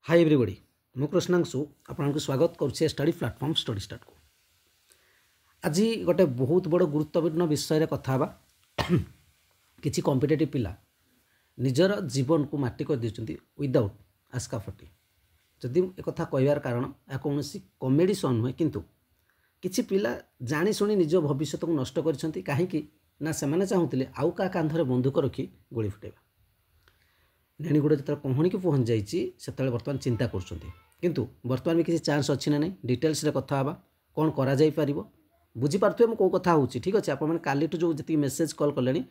Hi everybody मु कृष्णांशु आपको स्वागत करुच्छे स्टडी प्लाटफॉर्म स्टडी स्टार्ट को आज गोटे बहुत बड़ गुरुत्वपूर्ण विषय कथा किसी कॉम्पिटिटिव पिला निजर जीवन को माटी कर देछंती विदाउट आस्का फटी जदि एक कथा कहबार कारण या कौन कॉमेडी शो नुहे किंतु किसी पिला जानी शुणी निज भविष्य को नष्ट करिसेंती काहेकि ना से चाहूले आउ का कांधरे बंदूक रखी गोली फुटेबा नेणीगुड़ जो कहणी की पहुँच जाते बर्तमान चिंता करूँ बर्तमान भी किसी चान्स अच्छी ना नहीं डिटेल्स कथा हाँ कौन कर बुझीपारे मुझे कौ कथा हूँ ठीक अच्छे आपने काली जो जी मेसेज कॉल कले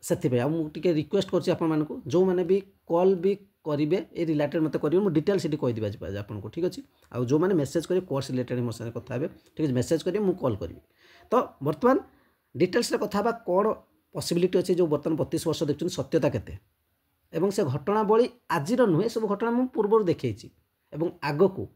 से मुझे रिक्वेस्ट करूँ जो मैंने भी कॉल भी करेंगे ये रिलेटेड मत करेंगे मुझे डिटेल्स ये कहीदेवी आपको ठीक अच्छे आउ जो मैंने मेसेज करेंगे कोर्स रिलेटेड मो साथ कथा ठीक है मेसेज करेंगे मुझे कॉल करी तो बर्तमान डिटेल्स कथा हाँ कौन पॉसिबिलिटी अच्छे जो बर्तमान 32 वर्ष देखते सत्यता केते एवं से घटनावली आज नुहे सब घटना मुझे पूर्व देखी आग को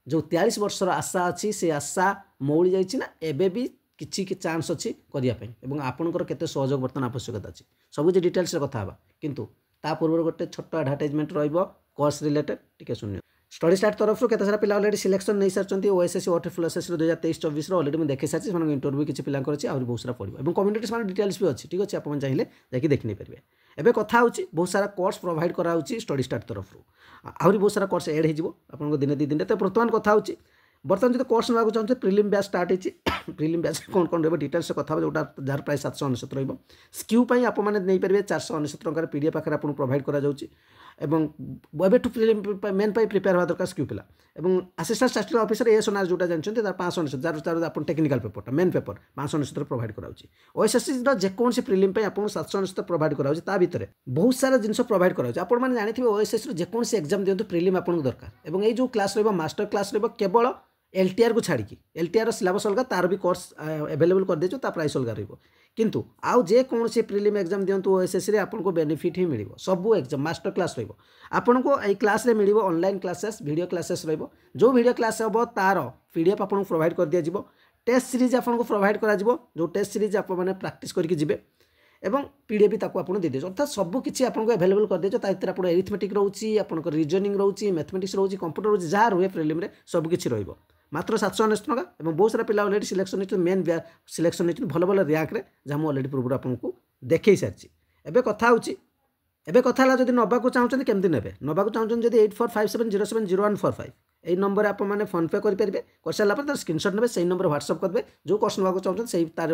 जो 43 वर्षर आशा अच्छी से आशा मौली जाइए ना एबे भी किसी चान्स अच्छी करने आपंकर केते सहयोग बर्तमान आवश्यकता अच्छी सब डिटेल्स कथा हाँ किंतु ता पूर्व गोटे छोट एडवर्टाइजमेंट रोर्स रिलेटेड टी शून्य स्टडी स्टार्ट तरफ केते सारा पिला ऑलरेडी सिलेक्शन नहीं सारी ओएसएससी वाटर एसएससी 2023-24 ऑलरेडी मुझे देखी सारी से इंटरव्यू किसी पिला आहरी बहुत सारा पड़ो और कम्युनिटी से डिटेल्स भी अच्छी ठीक अच्छे आप चाहिए जाकि देखी नहीं पारे एबे कथा होची बहुत सारा कोर्स प्रोवाइड करा स्टडी स्टार्ट तरफ आहरी बहुत सारा कोर्स एड हो दिन दी दिन तो बर्तमान कथा होची बर्तमान जो कोर्स नाक चाहते प्रिलिम बैच स्टार्ट होती प्रिलिम बैच कौन कौन रही डिटेल्स कथा जोटा जार प्राइस 799 रही स्क्यू आपने नहीं पारे 499 टकर पीडीएफ पाखे आपको प्रोवाइड करा एबेठू प्रिलिम मेन प्रिपेयर हवा दरकार स्क्यू पिला असिस्टेंट स्टैटिस्टिकल ऑफिसर एएसओनार जोटा जानते हैं 599 जार आप टेक्निकल पेपरटा मेन पेपर 599 प्रोवाइड करा ओएसएससी जेकोसी प्रिलिम आपको 799 प्रोवाइड करा भितर बहुत सारा जिन प्रोवाइड करा आपने जानी ओएसएससी जेकोसी एग्जाम दिंतु प्रिलिम आपको दरकार और ये क्लास मास्टर क्लास केवल एलटीआर को छाड़ी एलटीआर सिलेबस अलग तार भी कोर्स अवेलेबल कर देचो ता प्राइस अलग रहिबो किंतु आउ जे कौन से प्रिलिम एग्जाम दिंतु ओएसएससी रे आपको बेनिफिट ही मिलिबो सब एग्जाम मास्टर क्लास रहिबो आपको एई क्लास रे मिलिबो ऑनलाइन क्लासेस वीडियो क्लासेस रहिबो जो वीडियो क्लास हबो तार पीडीएफ आपको प्रोवाइड कर दिया जिवो टेस्ट सीरीज आपको प्रोवाइड करा जिवो जो टेस्ट सीरीज आप माने प्रैक्टिस करके जिवे एवं पीडीएफ भी ताको आपन दे दे अर्थात सब किछि आपको अवेलेबल कर देजो ता इतर आपन एरिथमेटिक रहउची आपन रीजनिंग रहउची मैथमेटिक्स रहउची कंप्यूटर रहउची जहाँ रुहे प्रिलिम रे सब किछि रहिबो मात्र 799 टका और बहुत सारा पिला ऑलरेडी सिलेक्शन नहीं मेन सिलेक्शन नहीं भल भल रैंक रे जहाँ मुझे ऑलरेडी पूर्व आपको देखी सारी एबे कथा होची एबे कथा ला जदि नबा को चाहते केमती नेबे नबा को चाहते जदि 8457070145 यही नंबर आप मैंने फोन पे करेंगे कर सारापर तार स्क्रीनशॉट ने से नंबर व्हाट्सअप करेंगे जो कोर्स नाक चाहते से तार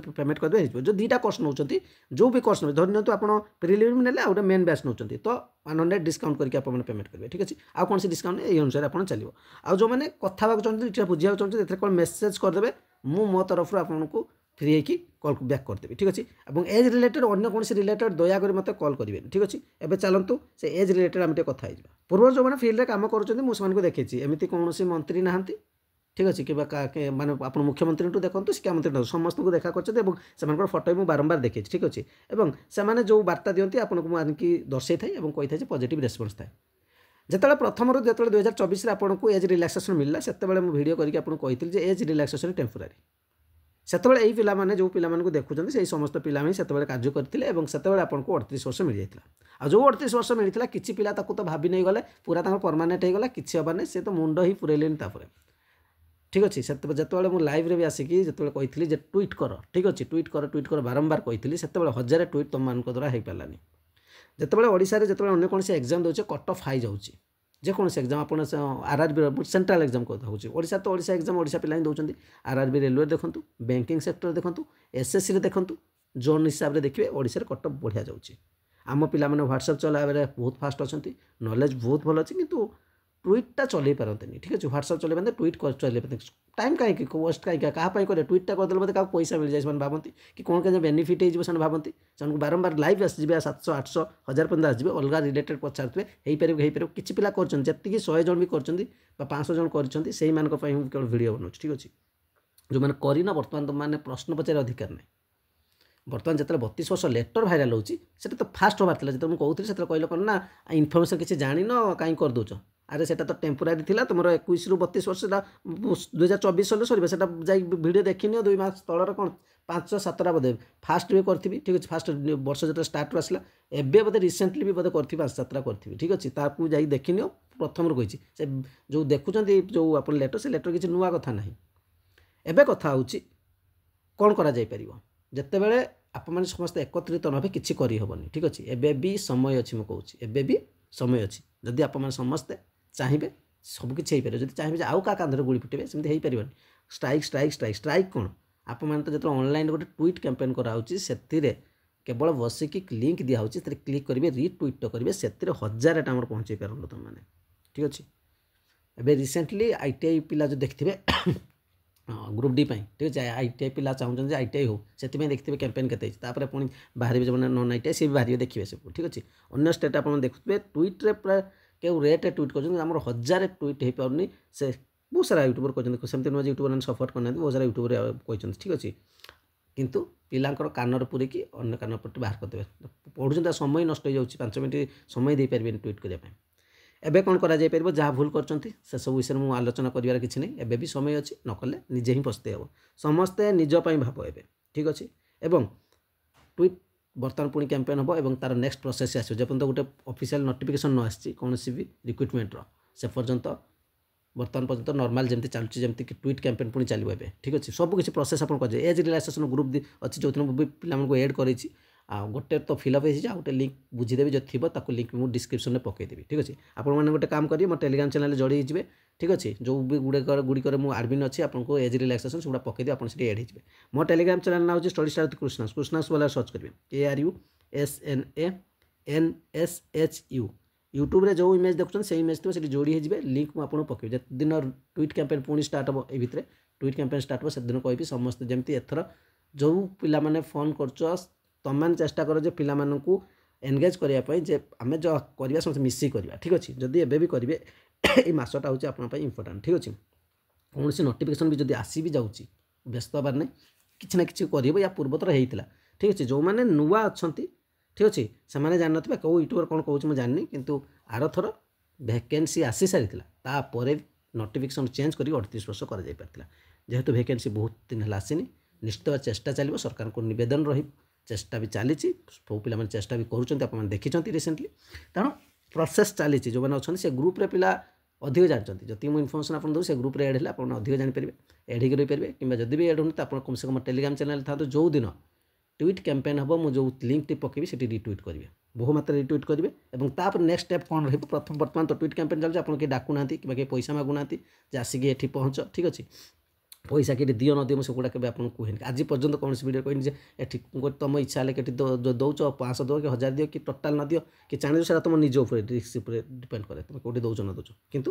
पेमेंट करेंगे जो दुईटा कोर्स नौ जो भी कोर्स नौ धरी नियंतु आप प्रिलिम ने आउटे मेन बैच नौ तो 100 डिस्काउंट करके आप पेमेंट करेंगे ठीक अच्छे आउ कौन डिस्काउंट ये अनुसार आप चलो आउ जो मैंने कथा चाहते बुझा चाहते कौन मेसेज करदे मु मो तरफ आपको फ्री होगी कॉल बैक करदेवी ठीक अच्छे और एज रिलेटेड अन्य कौन रिलेटेड दयाकोरी मत कॉल करेंगे ठीक अच्छे एवं चलतु से एज रिलेटेड आम कथा पूर्व जो मैंने फील्ड काम कर देखी एमती कौन मंत्री ना ठीक अच्छे कि माने आप मुख्यमंत्री देखो शिक्षा मंत्री समस्त को देखा कर फोटो मुझे बारंबार देखी ठीक अच्छे और से जो वार्ता दिखती आपको आनिकी दर्शाई थाए और कही था पॉजिटिव रेस्पॉन्स थाए जिते प्रथम जो 2024 आपको एज रिलैक्सेशन मिलला से वीडियो करके कही एज रिलैक्सेशन टेम्पोरारी से यही पिला जो पिला देखुं से समस्त पिला से कार्य करते आपको 38 वर्ष मिल जाता आ जो 38 वर्ष मिलता किसी पिला तो भाभी नहीं गले पूरा परमानेंट हो गला किसी हबार नहीं से तो मुंड ही पुरेलेनि ठीक अच्छे से जो मुझे लाइव भी आसिकी जो कही ट्वीट कर ठीक अच्छे ट्वीट कर बारंबार कही से 1000 ट्वीट तुम मान द्वारा हो पारानी जिते ओडिशा रे जिते अन्य कौन एग्जाम दौचे कट ऑफ हाई जाऊँगी जेकोसी एग्जाम आप आरआरबी सेंट्रल एग्जाम कथा हूँ ओडिशा तो ओडिशा एग्जाम ओडिशा पिला ही दौरान आरआरबी रेलवे देखूँ बैंकिंग सेक्टर देखूँ एसएससी देखूँ जोन हिसाब से देखिए ओडिशा कट ऑफ बढ़िया जाऊँगी आम पिला व्हाट्सएप चलाइबे बहुत फास्ट अच्छा नॉलेज बहुत भल अच्छी किंतु ट्वीटा चल पारते ठीक अच्छे व्हाट्सएप चलते ट्वीट चल टाइम कहीं वेस्ट कहीं क्या करें ट्वीटा करदे बोलते क्या पैसा मिल जाए भावती कि कौन क्या बेनिफिट हो भावती से बारंबार लाइव आसजे 700 800 1000 15 आसजे अलग रिलेटेड पचारे हो किसी पिला कर 100 जन भी कर 500 जन कर केवल वीडियो बनाऊँ ठीक अच्छे जो मैंने करना बर्तमान तुम मैंने प्रश्न पचार अधिकार नहीं बर्तमान जो 32 वर्ष लेटर भाइराल होची तो फास्ट हबार जो मुझे कहती से कहल कौन ना इनफर्मेशन किसी जान कहीं करदे अरे सेटा तो टेम्पोरारी थिला तुम 21 ରୁ 32 वर्ष 2024 साल सर से भिड देखनी 2 मास तलर कौन पांच सातटा बोधे फास्ट भी करी ठीक अच्छे फास्ट वर्ष जो स्टार्ट आसला एवं बोधे रिसेंटली भी बोधे करी 5-7टा करी ठीक अच्छे ताकू जा देखनी प्रथम कही से जो देखुं जो आप लेटर से लेटर किसी नुआ कथा ना एवं कथा हूँ कौन करा जाई परिबो जत्ते बेले आप मैंने समस्त एकत्रित न किसी करहबनी ठीक अच्छे एबे भी समय अच्छी मुझे कहूँ एबे भी समय अच्छी जदि आप समस्ते चाहिए सबकि हो पारे जब चाहिए आउ क्या कांधर गुड़ी फुटे सेमती हो पारे स्ट्राइक स्ट्राइक स्ट्राइक स्ट्राइक कौन आप मैंने तो जो ऑनलाइन गोटे ट्वीट कैंपेन कराऊँच से केवल बसिक लिंक दिखाऊँ क्लिक करेंगे रिट्वीट करेंगे से 1000 आम पहुँचे पार तुम मैंने ठीक अच्छे एवं रिसेंटली ITI पिला जो देखिए ग्रुप डी ठीक अच्छे ITI पिला चाहूँ ITI हो से देखते कैंपेन के पुणी बाहर जो नॉन ITI सी भी बाहर देखिए सब ठीक अच्छे अन्य स्टेट आप देखुए ट्वीट्रे पूरा क्यों रेट ट्वीट कर 1000 ट्वीट हो पारनी से बहुत सारा यूट्यूबर कहते सेमती नुआ यूट्यूबर सपोर्ट करना बहुत सारा यूट्यूबर कहते ठीक अच्छे किंतु पिलांकर कानर पूरेक अन्य कान पट्टी बाहर करदे पढ़ुं समय नष्ट हो 5 मिनट समय दे पारे ट्वीट करने एबे कौन करा जाय परिबो जहाँ भूल करचंती से सब विषय में आलोचना करिवार किछि नै एबे भी समय अछि नकले निजे ही पस्ते हो समस्ते निज पई भाव एबे ठीक अछि एवं ट्वीट बर्तमान पुणी कैंपेन हम और तार नेक्स्ट प्रोसेस आसो जब गोटे ऑफिशियल नोटिफिकेशन न आसी कौन भी रिक्रुटमेंट से पर्यंत बर्तमान पर्यंत नॉर्मल जमी चलुची जमी कि ट्वीट कैंपेन पुणी चलो ए ठीक अच्छे सब किसी प्रोसेस आप एज रिलैक्सेशन ग्रुप अच्छी जो पिला एड कर गोटे तो फिलअप हो गोटे लिंक बुझीदेवी जो थी लिंक मुझे डिस्क्रिप्शन में पकईदेवी ठीक अच्छे आपने गोटे काम करेंगे मो टेलीग्राम चैनल जोड़ी होते ठीक अच्छे जो भी गुड़िकर मुझे आडमिन अच्छी आपको एज रिलैक्सेशन से पकईदे आप एड हो मो टेलीग्राम चैनल ना हो स्टडी स्टार कृष्णास कृष्णास वाला सर्च करेंगे KRUSNANSHU यूट्यूब रे जो इमेज देखुन से इमेज तो जोड़ी हो लिंक मुझे आपको पकईबी दिन ट्वीट कैंपेन पुणी स्टार्ट हम ये भितर ट्वीट कैंपेन स्टार्ट हम से दिन कहबी समस्त जमी एथर जो पिला फोन कर तुम चेष्टा कर पिला एनगेज करने जे आम जो करवा समस्त मिसी करवा ठीक अच्छे जदि एबे भी करेंगे ये मसटा हूँ आप इंपोर्टाट ठीक अच्छे कौन सी नोटिफिकेशन भी जब आसी भी जाऊँगी व्यस्त हबार नहीं किसी ना कि कर या पूर्वतर होता ठीक अच्छे जो मैंने नुआ अच्छा ठीक अच्छे से जान ना कौ यूट्यूबर कौन कहूँ मुझे जाननी किंतु आर थर वैकेंसी आसी सारी तापर नोटिफिकेशन चेंज कर 38 वर्ष कर जेहेतु वैकेंसी बहुत दिन है आसनी निश्चित भाव चेष्टा चलो सरकार को नवेदन रही चेष्टा भी चली पे चेष्टा भी करुँच देखी रिसेंटली तेणु प्रोसेस चली जो मैंने अच्छा से ग्रुप्रे पिला अधिक जानते जब मुझे इनफर्मेशन आप दूँ से ग्रुप्रे एड है आप अधिक जानीपारे एड हो रहीपारे कि जब भी एड होनी तो कम से कम टेलीग्राम चैनल था जो दिन ट्वीट कैंपेन हम मुझे जो लिंक टी पकेबी से रिट्वीट करेंगे बहुमात्रा रिट्वीट करेंगे और तापर नेक्स्ट स्टेप कौन रही प्रथम बर्तमान तो ट्वीट कैंपेन चलते आप डाकुना कि पैसा मागुना आसिक ये पहुँच ठीक अच्छे पैसा कि दियो न दियो मुझे गुड़ा के आपको कहे आज पर्यटन कौन वीडियो कहनी एठी तुम इच्छा है कि दौच 500 दो कि 1000 दियो कि टोटाल न दियो कि चाहे से तुम निज रिस्क डिपेंड करे तुम कौटी दौच न दौच किंतु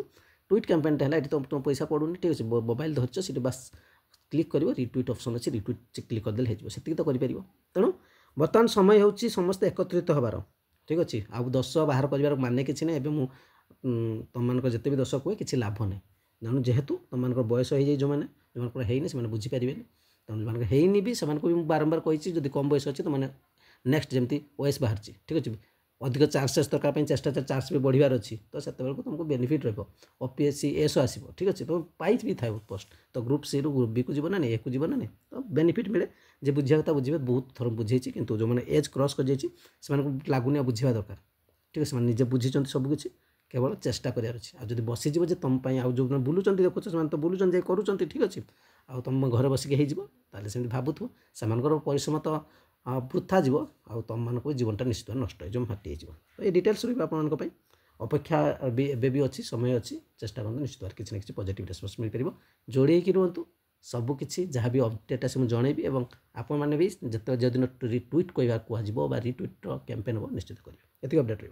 ट्वीट कैंपेनटा है तुम पैसा पड़ूनी ठीक अच्छे मोबाइल धरच से बस क्लिक कर रिट्वीट ऑप्शन अच्छे रिट्वीट क्लिक करदे से तो करें तेणु बर्तमान समय हूँ समस्त एकत्रित हबार ठीक अच्छे आउ दश बाहर कर माने कि ना एवं तुम जिते भी दश कहे कि लाभ नहीं तेणु जेहेतु तुम बयस हो जो मैंने जो है से बुझीपारे तेणु जो है भी से बारंबार कही जब कम बयस अच्छे तो मैंने नेक्स्ट जमी ओएस बाहर ठीक अच्छे अधिक चान्सेस दरकार चेष्टा चान्स भी बढ़िबार अच्छी तो से तुमको बेनिफिट रही OPSC एस आसो ठीक अच्छे तुम पाई भी था पोस्ट तो ग्रुप सी रु ग्रुप बी को जीवन ना ए को जीवन ना तो बेनिफिट मिले जे बुझा कथा बुझे बहुत थर बुझे कि जो मैंने एज क्रॉस कर लगुनि बुझा दरकार ठीक है निजे बुझी सबकि केवल चेष्टा करार अच्छे आ जब बसीज तुम आउ जो बुलूँ देखुच से तो बुलूँ करूँ ठीक अच्छे आ तुम घर बसिक हो से भावुथ से परिश्रम तो वृथा जीव आ तुम मान जीवनटा निश्चित नष्ट हो फाटी तो ये डिटेल्स रही आप अपेक्षा भी अच्छी समय अच्छी चेष्टा करूँ निश्चित भाव किसी ना कि पॉजिटिव रेस्पॉन्स मिल पार जोड़ी रुहतु सबकि जहाँ भी अपडेट आसे जनइबी और आपण मैंने भी जो दिन रिट्वीट कह कह रिट्वीट कैंपेन हम निश्चित करेंगे ये अपडेट रही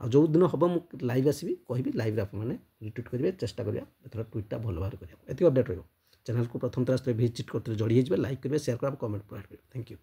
जो दिन हम मुझे लाइव आसबि कहि लाइव आपने रिट्वीट करेंगे चेष्टा करिया एथर ट्वीटा भल भाव करिया ये अपडेट रही चैनल को प्रथम तरह से विजिट करते जोड़ी लाइक करेंगे शेयर कर कमेंट प्रोवाइड करेंगे थैंक यू।